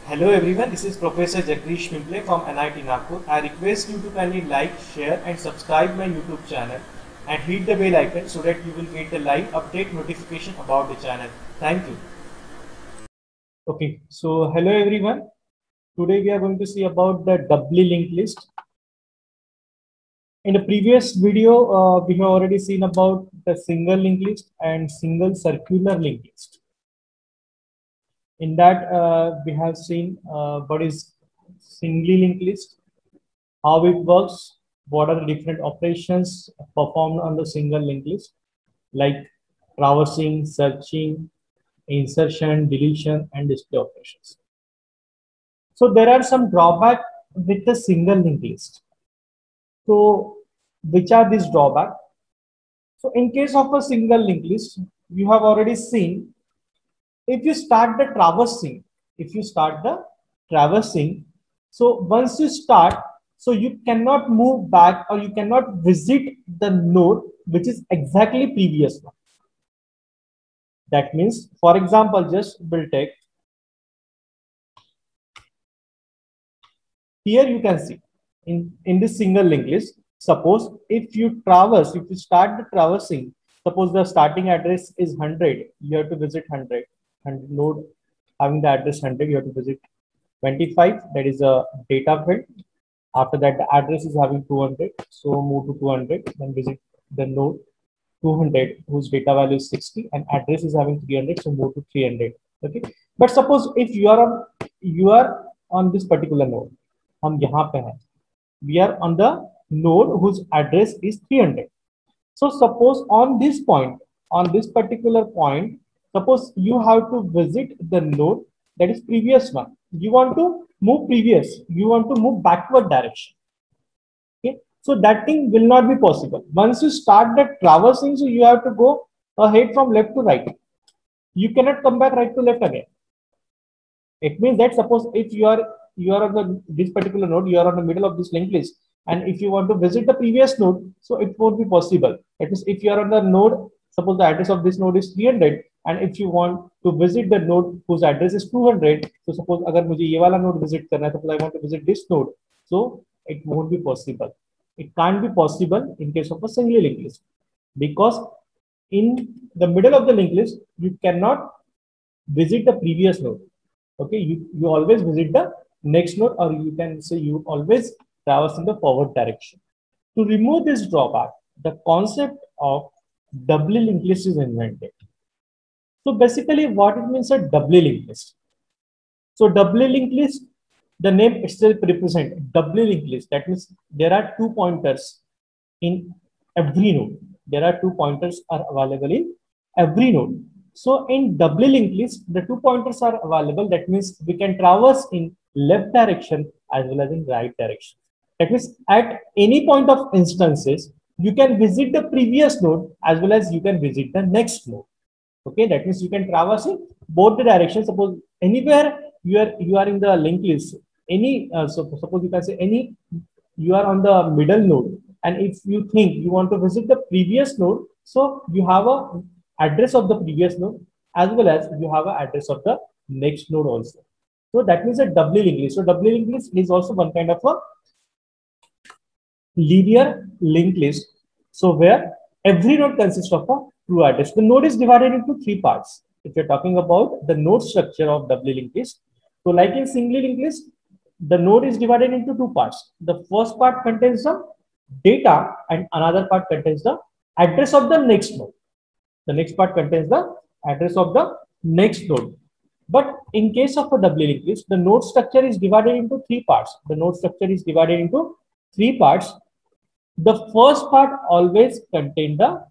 Hello everyone, this is Professor Jagdish Mimple from NIT Nagpur. I request you to kindly like, share and subscribe my YouTube channel and hit the bell icon so that you will get the live update notification about the channel. Thank you. Okay, so hello everyone. Today we are going to see about the doubly linked list. In the previous video, we have already seen about the single linked list and single circular linked list. In that, we have seen what is singly linked list, how it works, what are the different operations performed on the single linked list, like traversing, searching, insertion, deletion, and display operations. So there are some drawbacks with the single linked list. So which are these drawbacks? So in case of a single linked list, you have already seen if you start the traversing, so once you start, so you cannot move back or you cannot visit the node which is exactly previous one. That means, for example, just we'll take here, you can see in this single linked list, suppose if you start the traversing, suppose the starting address is 100, you have to visit 100 and node having the address 100, you have to visit 25, that is a data field. After that, the address is having 200, so move to 200, then visit the node 200 whose data value is 60 and address is having 300, so move to 300. Okay, but suppose if you are on this particular node, हम यहाँ पे हैं, we are on the node whose address is 300. So suppose on this particular point, suppose you have to visit the node that is previous one. You want to move backward direction. Okay, so that thing will not be possible. Once you start the traversing, so you have to go ahead from left to right. You cannot come back right to left again. It means that suppose if you are on this particular node, you are on the middle of this linked list, and if you want to visit the previous node, so it won't be possible. That means if you are on the node, suppose the address of this node is 300, and if you want to visit the node whose address is 200, so suppose अगर मुझे ये वाला node visit करना है, suppose I want to visit this node, so it won't be possible. It can't be possible in case of a single linked list, because in the middle of the linked list, you cannot visit the previous node. Okay, you always visit the next node, or you can say you always traverse in the forward direction. To remove this drawback, the concept of doubly linked list is invented. So basically what it means, a doubly linked list. So doubly linked list, the name itself represents doubly linked list. That means there are 2 pointers in every node. There are 2 pointers are available in every node. So in doubly linked list, the 2 pointers are available. That means we can traverse in left direction as well as in right direction. That means at any point of instances, you can visit the previous node as well as you can visit the next node. Okay, that means you can traverse in both the directions. Suppose anywhere you are in the linked list, so suppose you can say you are on the middle node, and if you think you want to visit the previous node, so you have a address of the previous node as well as you have an address of the next node also. So that means a doubly linked list. So doubly linked list is also one kind of a linear linked list. So where every node consists of a true address. The node is divided into 3 parts. If you're talking about the node structure of doubly linked list, so like in singly linked list, the node is divided into 2 parts. The first part contains the data and another part contains the address of the next node. The next part contains the address of the next node. But in case of a doubly linked list, the node structure is divided into 3 parts. The node structure is divided into 3 parts. The first part always contains the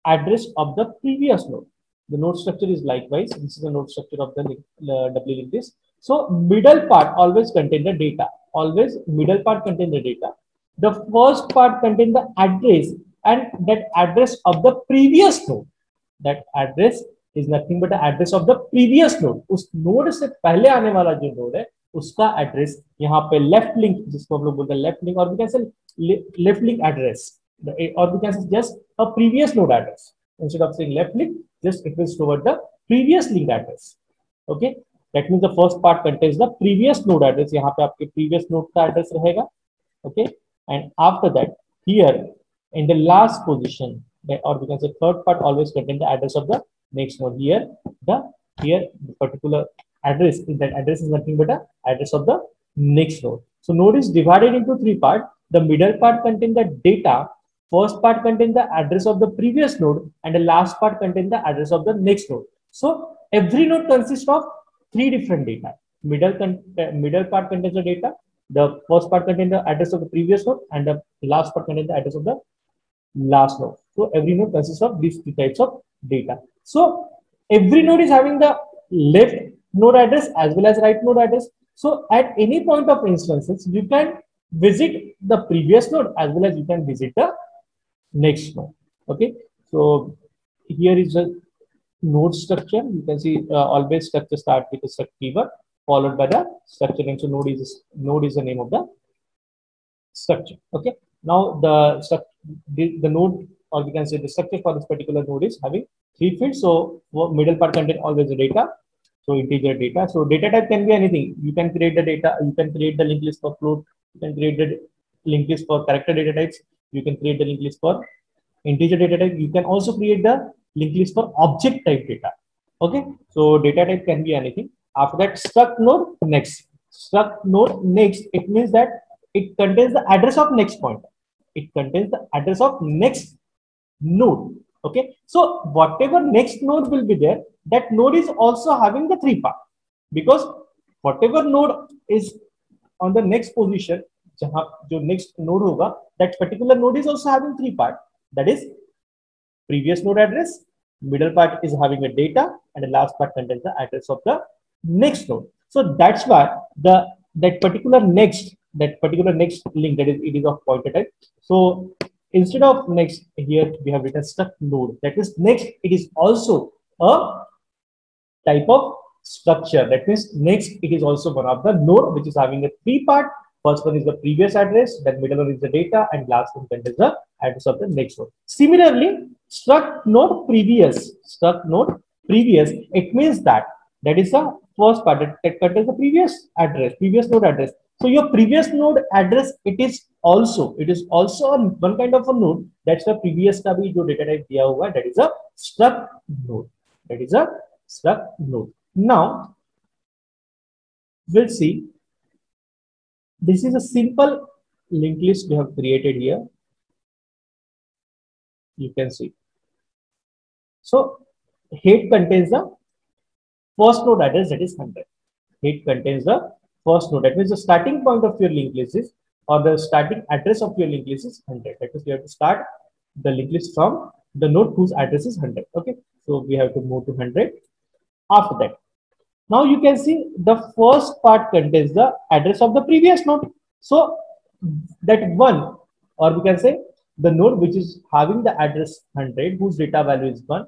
address of the previous node. The node structure is likewise. This is the node structure of the doubly linked list. So middle part always contains the data. Always middle part contains the data. The first part contains the address and that address of the previous node. That address is nothing but the address of the previous node. उस node से पहले आने वाला जो node है उसका address यहाँ पे left link, जिसको हम लोग बोलते हैं left link, और we can say left link address, or we can say just a previous node address. Instead of saying left link, just it will toward the previous link address. Okay, That means the first part contains the previous node address. यहाँ पे आपके previous node का address रहेगा. Okay, and after that here in the last position, or we can say third part always contain the address of the next node. Here the particular address is that address is nothing but a address of the next node. So node is divided into three parts. The middle part contains the data. First part contains the address of the previous node, and the last part contains the address of the next node. So every node consists of three different data. Middle part contains the data. The first part contains the address of the previous node, and the last part contains the address of the last node. So every node consists of these three types of data. So every node is having the left node address as well as right node address. So at any point of instances, you can visit the previous node as well as you can visit the next node. Okay, so here is the node structure. You can see always structure start with a struct keyword followed by the structure name. So node is the name of the structure. Okay, now the node, or we can say the structure for this particular node is having three fields. So middle part contain always the data. So integer data. So data type can be anything. You can create the data. You can create the linked list for float. You can create the linked list for character data types. You can create the linked list for integer data type. You can also create the linked list for object type data. Okay, so data type can be anything. After that, struct node next. Struct node next. It means that it contains the address of next pointer. It contains the address of next node. Okay, so whatever next node will be there, that node is also having the three part, because whatever node is on the next position, जहाँ जो next node होगा, that particular node is also having three part. That is previous node address, middle part is having a data, and the last part contains the address of the next node. So that's why that particular next link, that is, it is of pointer type. So instead of next, here we have written struct node. That is next, it is also a type of structure. That means next, it is also one of the node which is having a three part. First one is the previous address, then middle one is the data, and last one contains the address of the next node. Similarly, struct node previous. Struct node previous, it means that is the first part that contains the previous node address. So your previous node address, it is also one kind of a node. That's the previous का भी जो data type दिया हुआ है, that is a struct node. That is a struct node. Now we'll see. This is a simple linked list we have created here. You can see. So head contains the first node address, that is 100. Head contains the first node. That means the starting point of your linked list is, or the starting address of your linked list is 100. That means you have to start the linked list from the node whose address is 100. Okay, so we have to move to 100. After that, now you can see the first part contains the address of the previous node. So that one, or we can say the node which is having the address 100, whose data value is 1,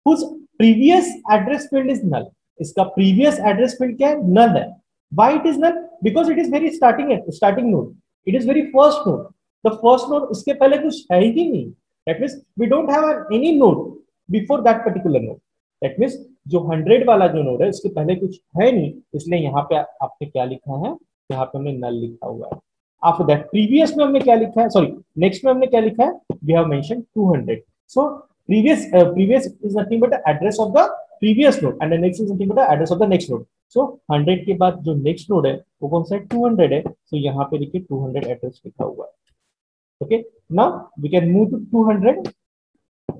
whose previous address field is null. इसका previous address field क्या है? Null है. Why it is null? Because it is very starting node. It is very first node. The first node, उसके पहले कुछ है ही नहीं. That means we don't have any node before that particular node. That means जो 100 वाला जो node है, इसके पहले कुछ है नहीं, इसलिए यहाँ पे आपने क्या लिखा है? यहाँ पे हमने null लिखा हुआ है. After that, previous में हमने क्या लिखा है? Sorry, next में हमने क्या लिखा है? We have mentioned 200. So previous is nothing but the address of the previous node, and the next is nothing but the address of the next node. So 100 के बाद जो next node है वो कौन सा है? 200 है. So यहाँ पे देखिए 200 एड्रेस लिखा हुआ है. Okay, now we can move to 200,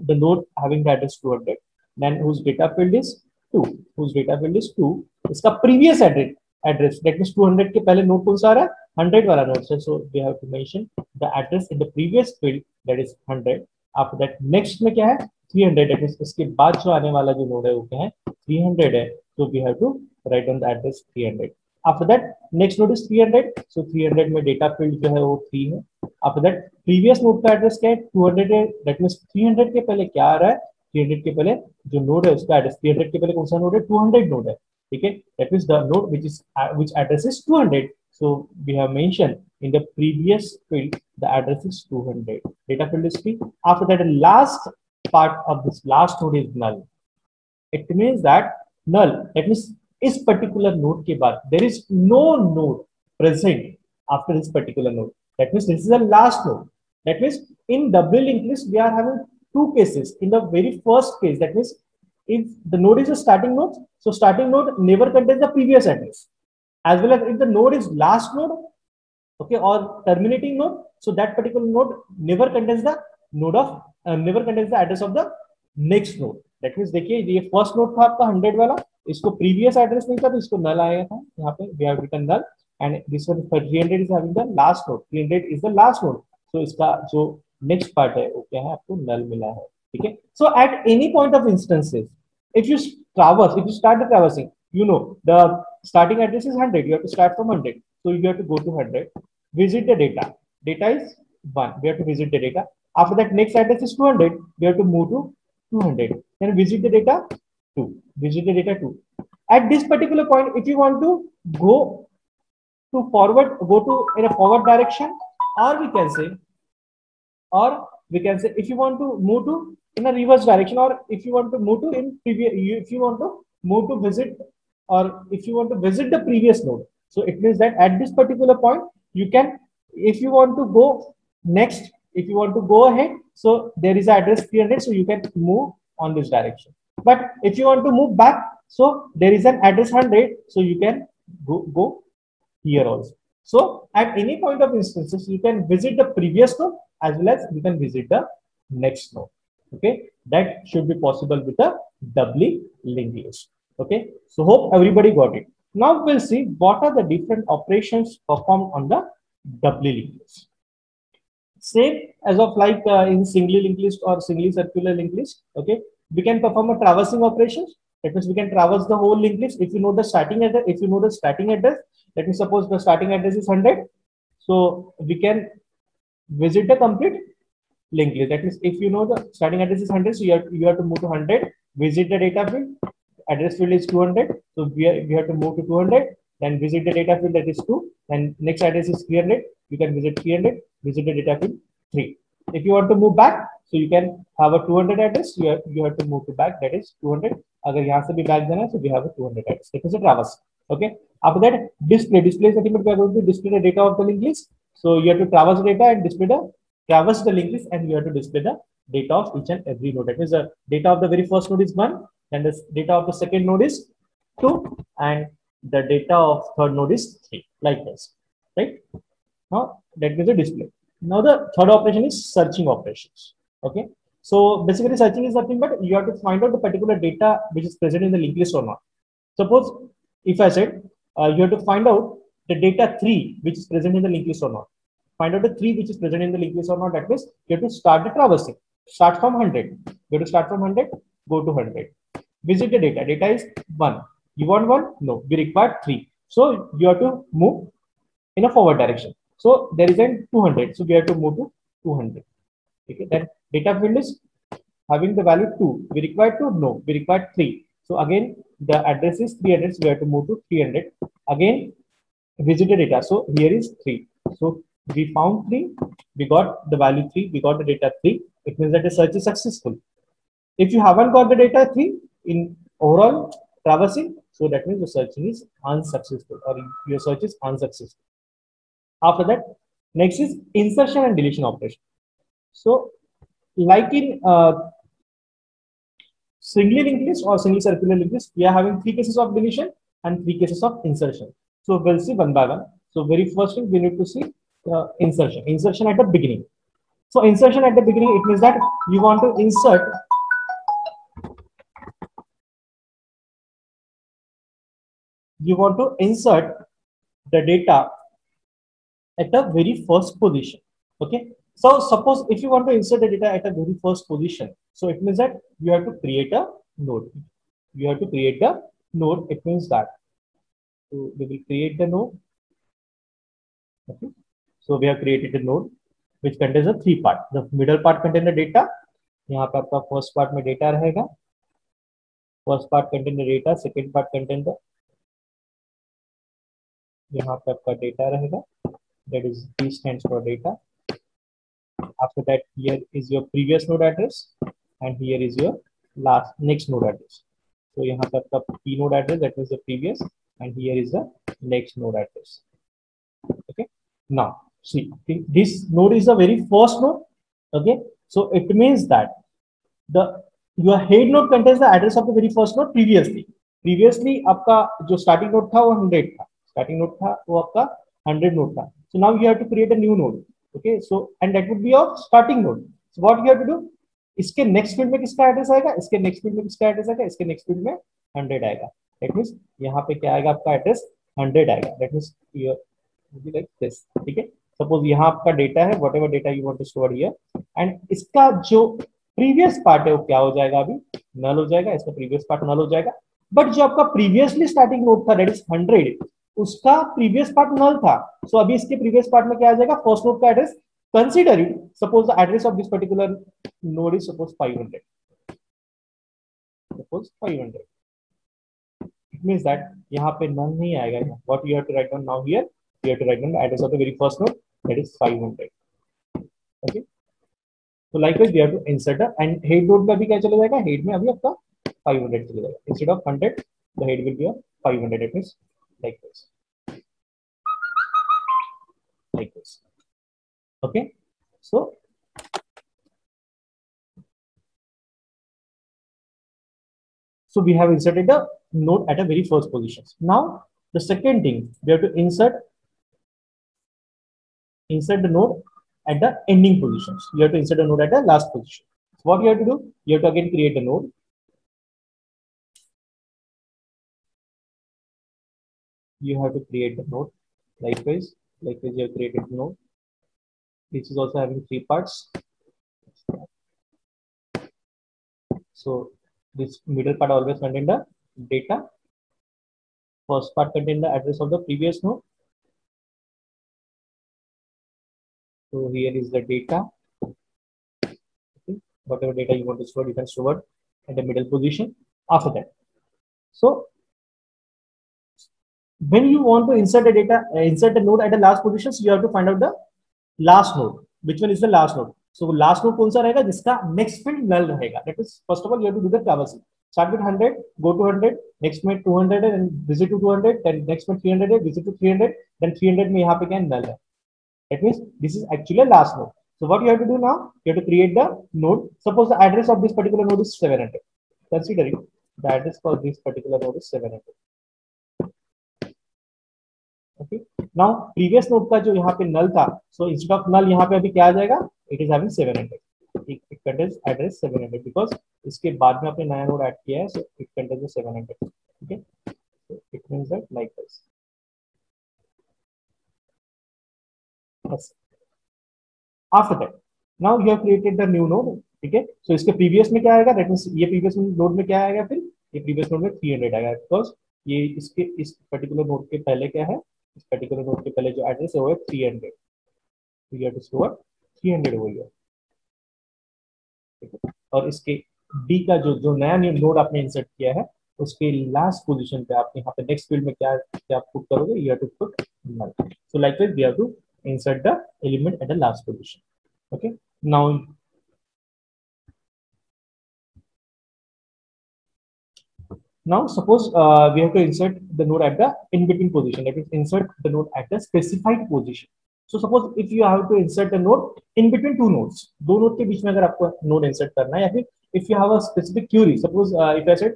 the node having the address 200, then whose data field is 2. इसका previous address, that means 200 के पहले node कौन सा आ रहा है? 100 वाला node है. So we have to mention the address in the previous field, that is 100. After that, next में क्या है? 300. That means इसके बाद जो आने वाला जो node है वो क्या है? 300 है. So we have to write down the address 300. After that, next node is 300. So 300 में data field जो है वो 3 है. After that, previous node का address क्या है? 200 है. That means 300 के पहले क्या आ रहा है? 300 के पहले जो node है उसका address 300 के पहले कौन सा node है? 200 node है. ठीक है? That means the node which address is 200. So we have mentioned in the previous field the address is 200. Data field is 3. After that, the last part of this last node is null. It means that null, that means इस particular node के बाद there is no node present after this particular node. That means this is the last node. That means in double linked list we are having two cases. In the very first case, that means if the node is a starting node, so starting node never contains the previous address, as well as if the node is last node, okay, or terminating node, so that particular node never contains the node of never contains the address of the next node. That means देखिए ये first node था आपका 100 वाला, इसको previous address नहीं था तो इसको नल आया था, यहाँ पे we have written null, and this one 300 is having the last node, 300 is the last node, so इसका जो नेक्स्ट पार्ट है वो क्या है, आपको नल मिला है, ठीक है. So at any point of instances, if you traverse, if you start the traversing, you know the starting address is 100, you have to start from 100, so you have to go to 100, visit the data, data is 1, we have to visit the data. After that, next address is 200, we have to move to 200, then visit the data 2, visit the data 2. At this particular point, if you want to go to forward, go to in a forward direction, or we can say if you want to move to in a reverse direction, or if you want to move to in previous, if you want to move to visit, or if you want to visit the previous node, so it means that at this particular point you can, if you want to go next, if you want to go ahead, so there is address 300, so you can move on this direction. But if you want to move back, so there is an address 100, so you can go here also. So at any point of instances, you can visit the previous node as well as you can visit the next node. Okay, that should be possible with a doubly linked list. Okay, so hope everybody got it. Now we'll see what are the different operations performed on the doubly linked list. Same as of like in singly linked list or singly circular linked list. Okay, we can perform a traversing operations. That means we can traverse the whole linked list. If you know the starting address, let me suppose the starting address is 100, so we can visit the complete linked list. That means if you know the starting address is 100, so you have to move to 100, visit the data field, address field is 200, so we have to move to 200, then visit the data field, that is 2, and next address is 300, you can visit 300, visit the data field 3. If you want to move back, so you can have a 200 address, you have to move to back, that is 200. अगर यहाँ से भी back जाना है, so we have a 200 address. That is a traverse. Okay. After that, display statement, we are going to display the data of the linked list. So you have to traverse the data and traverse the linked list, and you have to display the data of each and every node. That means the data of the very first node is 1, and the data of the second node is 2, and the data of third node is 3, like this, right? Now that is the display. Now the third operation is searching operations. Okay, so basically searching is nothing but you have to find out the particular data which is present in the linked list or not. Suppose if I said you have to find out the data 3 which is present in the linked list or not. Find out the 3 which is present in the linked list or not. That means you have to start the traversing. Start from 100. You have to start from 100, go to 100. Visit the data. Data is 1. You want 1? No. We require 3. So you have to move in a forward direction. So there is a 200. So we have to move to 200. Okay. Then data field is having the value 2. We require 2? No. We require 3. So again, the address is 300. So we have to move to 300. Again, visit the data. So here is 3. So we found 3. We got the value 3. We got the data 3. It means that the search is successful. If you haven't got the data 3 in overall traversing, so that means the searching is unsuccessful, or your search is unsuccessful. After that, next is insertion and deletion operation. So like in singly linked list or single circular linked list, we are having 3 cases of deletion and 3 cases of insertion. So we'll see one by one. So very first thing we need to see insertion. Insertion at the beginning. So insertion at the beginning, it means that you want to insert the data at the very first position. Okay. So suppose if you want to insert the data at the very first position, so it means that you have to create a node. You have to create a node. It means that so we will create the node. Okay. So we have created a node which contains a 3 part. The middle part contains the data. यहाँ पे आपका first part में data रहेगा. First part contain the data. Second part contain the यहाँ पे आपका data रहेगा. That is D stands for data. After that, here is your previous node address, and here is your next node address. So यहाँ पे आपका p node address, that means the previous, and here is the next node address. Okay. Now see, this node is the very first node. Okay. So it means that the your head node contains the address of the very first node previously आपका जो starting node था वो 100 था, starting node था वो आपका 100 node था. So now you have to create a new node. Okay, so and that would be your starting node. So what you have to do, इसके next field में किसका एड्रेस आएगा, इसके next field में किसका एड्रेस आएगा, इसके next field में 100 आएगा. That means यहाँ पे क्या आएगा, आपका एड्रेस 100 आएगा. That means your like this. ठीक है, सपोज यहाँ आपका डेटा है, whatever data you want to store here, and इसका जो प्रीवियस पार्ट है वो क्या हो जाएगा, अभी नल हो जाएगा, इसका प्रीवियस पार्ट नल हो जाएगा. बट जो आपका प्रीवियसली स्टार्टिंग नोड था, दैट इज 100, उसका प्रीवियस पार्ट नल था. सो अभी इसके प्रीवियस पार्ट में क्या आ जाएगा, फर्स्ट नोड का address. Considering suppose the address of this particular node is suppose 500, suppose 500. It means that यहाँ पे नल नहीं आएगा. What you have to write down now here, you have to write down the address of the very first node, that is 500. Okay, so likewise we have to insert the, and head node में अभी क्या चला जाएगा, head में अभी आपका 500 चला जाएगा. Instead of 100 the head will be a 500. It means like this, like this. Okay, so we have inserted the node at a very first position. Now the second thing, we have to insert the node at the ending positions. You have to insert a node at the last position. So what you have to do, you have to again create a node. You have to create a node. Likewise you have created a node. This is also having 3 parts. So this middle part always contain the data. First part contain the address of the previous node. So here is the data. Okay. Whatever data you want to store, you can store at the middle position. After that, so when you want to insert a data, insert a node at the last position, so you have to find out the last node. Which one is the last node? So last node कौन सा रहेगा, जिसका next field null रहेगा. That is, first of all you have to do the traversing. Start with 100, go to 100, next में 200 and visit to 200, then next में 300, visit to 300, then 300 में यहाँ पे क्या null है. That means this is actually last node. So what you have to do now, you have to create the node. Suppose the address of this particular node is 700. Considering the address for this particular node is 700. Okay. Now previous node का जो यहाँ पे null था, so instead of null यहाँ पे अभी क्या आ जाएगा, it is having 700. It contains address 700 because इसके बाद में आपने नया node ऐड किया है, so it contains 700. Okay. So it means that like this. Yes. After that, now you have created the new node. ठीक है, so इसके previous में क्या आएगा, that means ये previous node में क्या आएगा, फिर ये previous node में 300 आएगा because ये इसके इस particular node के पहले क्या है, इस पर्टिकुलर नोड के पहले जो एड्रेस है वो है 300. तो यू हैव टू स्टोर 300 हो गया. और इसके डी का जो नया नोड आपने इंसर्ट किया है, उसके लास्ट पोजीशन पे आप यहाँ पे नेक्स्ट फील्ड में क्या क्या पुट करोगे, you have to put null. So likewise we have to insert the element at the last position. Okay, now suppose we have to insert the node at the in between position. That is, insert the node at the specified position. So suppose if you have to insert a node in between two nodes, दो node के बीच में अगर आपको node insert करना है, या फिर if you have a specific query, suppose if I said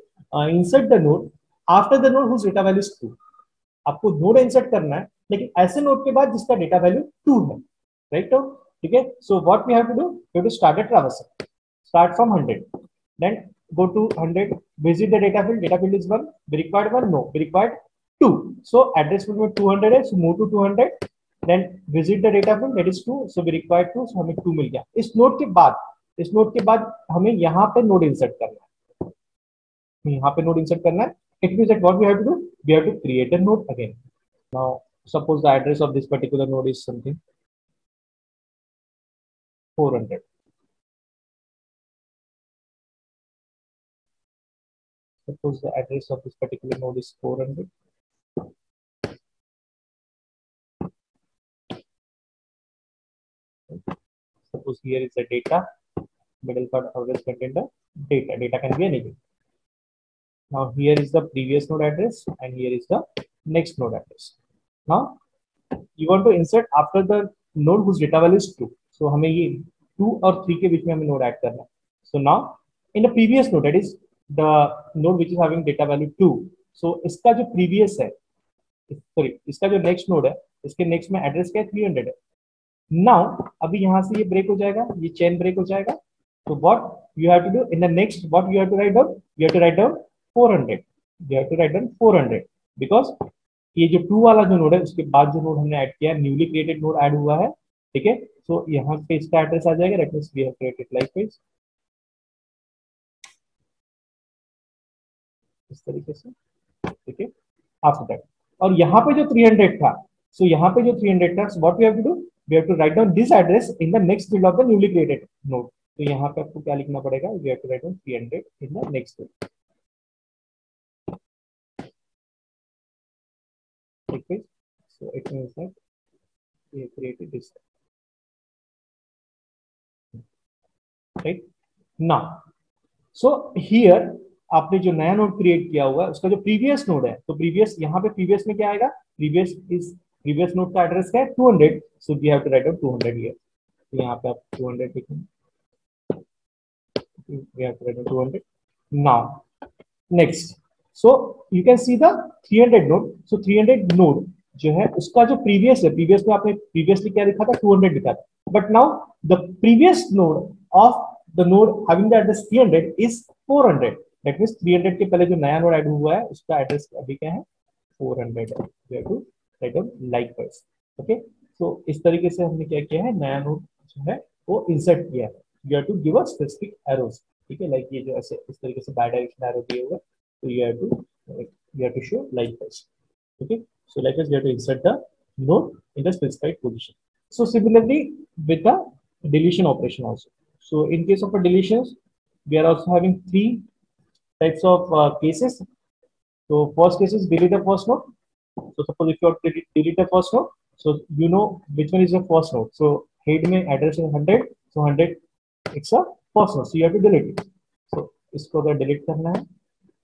insert the node after the node whose data value is 2, आपको node insert करना है लेकिन ऐसे node के बाद जिसका data value 2 है, right? तो ठीक है, so what we have to do, we have to start a traversal. Start from 100, then go to 100, visit the data field is 1, we required 1, no, we required 2, so address field में 200 है, so move to 200, then visit the data field, that is 2, so we required 2, so हमें 2 मिल गया. इस node के बाद हमें यहाँ पे नोड इंसर्ट करना है, यहाँ पे नोड इंसर्ट करना है. It means that what we have to do, we have to create a node again. Now suppose the address of this particular node is something 400. Suppose the address of this particular node is 400. Suppose here is the data, middle part always contain the data. Data can be anything. Now here is the previous node address and here is the next node address. Now you want to insert after the node whose data value is 2. So हमें ये 2 और 3 के बीच में हमें node add करना है. So now in the previous node, that is the node which is having data value 2. So इसका जो previous है, sorry, इसका जो next node है, इसके next में address क्या है 300 है. Now अभी यहाँ से ये break हो जाएगा, ये chain break हो जाएगा. So what you have to do in the next, what you have to write down? You have to write down 400. You have to write down 400 because ये जो 2 वाला जो नोड है उसके बाद जो नोड हमने ऐड किया है, न्यूली क्रिएटेड नोड ऐड हुआ है, ठीक है. सो यहाँ पे इसका एड्रेस आ जाएगा, that means we have created likewise इस तरीके से, ठीक है. आफ्टर दैट और यहाँ पे जो 300 था, सो यहाँ पे जो 300 था, so what we have to do, we have to write down this address in the next field of the newly created node. तो यहाँ पे आपको क्या लिखना पड़ेगा, we have to write down 300 in the next field. Okay, so it means that we have created this, right? Now, so here आपने जो नया नोड क्रिएट किया हुआ है उसका जो प्रीवियस नोड है, तो प्रीवियस यहाँ पे प्रीवियस में क्या आएगा, प्रीवियस नोड का एड्रेस क्या है 200. So we have to write down 200 here. तो यहाँ पे आप 200 लिखेंगे, we have to write down 200. Now next, so you can see the 300 node. So 300 node जो है उसका जो प्रीवियस है, प्रीवियस में आपने प्रीवियसली क्या लिखा था 200 लिखा था, but now the previous node of the node having the address 300 is 400. That means 300 के पहले जो नया नोड ऐड हुआ है उसका एड्रेस अभी क्या है 400 है. We have to write down likewise. Okay, so इस तरीके से हमने क्या किया है, नया नोड जो है वो इंसर्ट किया है. You have to give a specific arrows, ठीक है, लाइक ये जो ऐसे इस तरीके से बाय डायरेक्शन एरो दिए हुए, तो you have to show likewise. Okay, so likewise you have to insert the node in the specified position. So similarly with the deletion operation also. So in case of a deletions, we are also having 3 types of cases. So first case is delete the first node. So suppose if you are delete the first node, so you know which one is the first node. So head में address is 100, so 100 it's a first node, so you have to delete it. So इसको अगर delete करना है,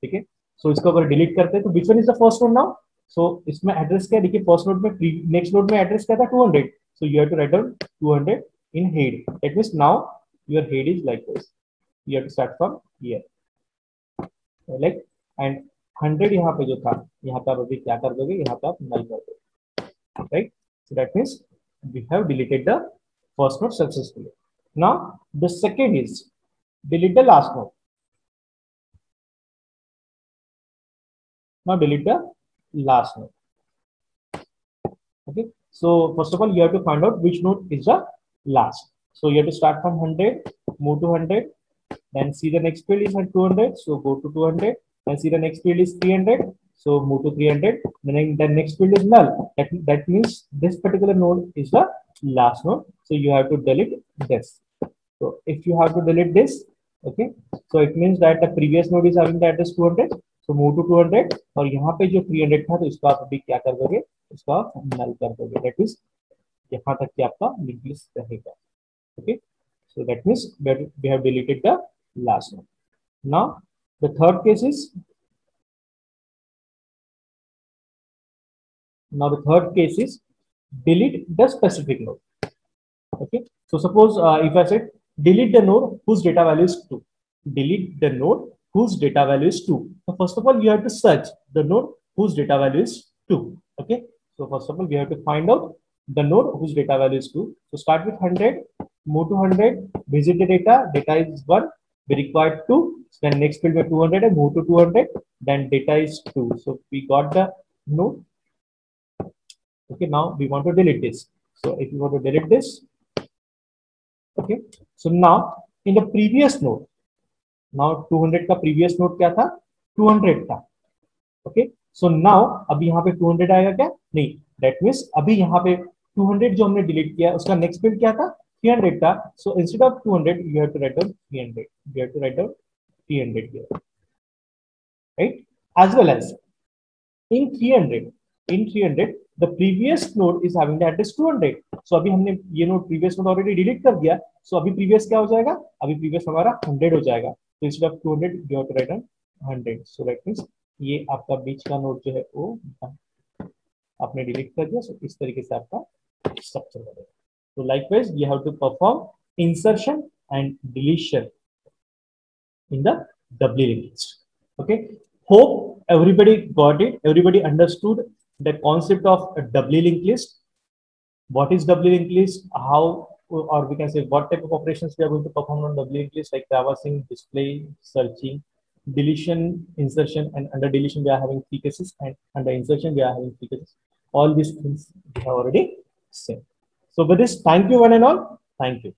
ठीक है, सो इसको अगर delete करते हैं तो which one is the first node now. So इसमें एड्रेस क्या है, देखिए फर्स्ट नोड में, नेक्स्ट नोड में एड्रेस क्या था 200. So you have to write down 200 in head. That means now your head is like this. You have to start from here, like, and 100 यहाँ पे जो था, यहाँ पे आप अभी क्या कर दोगे, यहाँ पे आप नल कर दोगे, right. So that means we have deleted the first node successfully. Now the second is delete the last node. Now delete the last node. Okay, so first of all you have to find out which node is the last. So you have to start from 100, move to 100, then see the next field is at 200, so go to 200, then see the next field is 300, so move to 300, then the next field is null. That means this particular node is the last node, so you have to delete this. So if you have to delete this, okay, so it means that the previous node is having the address 200. So move to 200 और यहाँ पे जो 300 था तो इसको आप अभी क्या कर दोगे, इसको आप नल कर दोगे. दैट मींस यहाँ तक कि आपका लिंक लिस्ट रहेगा. Okay, so that means we have deleted the last node. Now the third case is, delete the specific node. Okay, so suppose if I said delete the node whose data value is 2. Delete the node whose data value is 2. So first of all, you have to search the node whose data value is 2. Okay, so first of all, we have to find out the node whose data value is 2. So start with 100, move to 100, visit the data. Data is 1. We require 2. So then next field with 200 and move to 200. Then data is 2. So we got the node. Okay, now we want to delete this. So if you want to delete this, okay. So now in the previous node, now 200 का previous node क्या था? 200 था. Okay. So now अभी यहाँ पे 200 आएगा क्या? नहीं. That means अभी यहाँ पे 200 जो हमने delete किया उसका next field क्या था? 300 था. So instead of 200, you have to write down 300. You have to write down 300 here, right? As well as in 300, the previous node is having the address 200. So अभी हमने ये node previous node already delete कर दिया. So अभी previous क्या हो जाएगा? अभी previous हमारा 100 हो जाएगा. So instead of 200, you have to write down 100. So that means ये आपका बीच का नोड जो है वो आपने डिलीट कर दिया. सो इस तरीके से आपका स्ट्रक्चर बनेगा. So likewise, you have to perform insertion and deletion in the doubly linked list. Okay. Hope everybody got it. Everybody understood the concept of a doubly linked list. What is doubly linked list? How, or we can say what type of operations we are going to perform on doubly linked list, like traversing, display, searching, deletion, insertion, and under deletion we are having 3 cases, and under insertion we are having 3 cases. All these things we have already seen. So with this, thank you one and all. Thank you.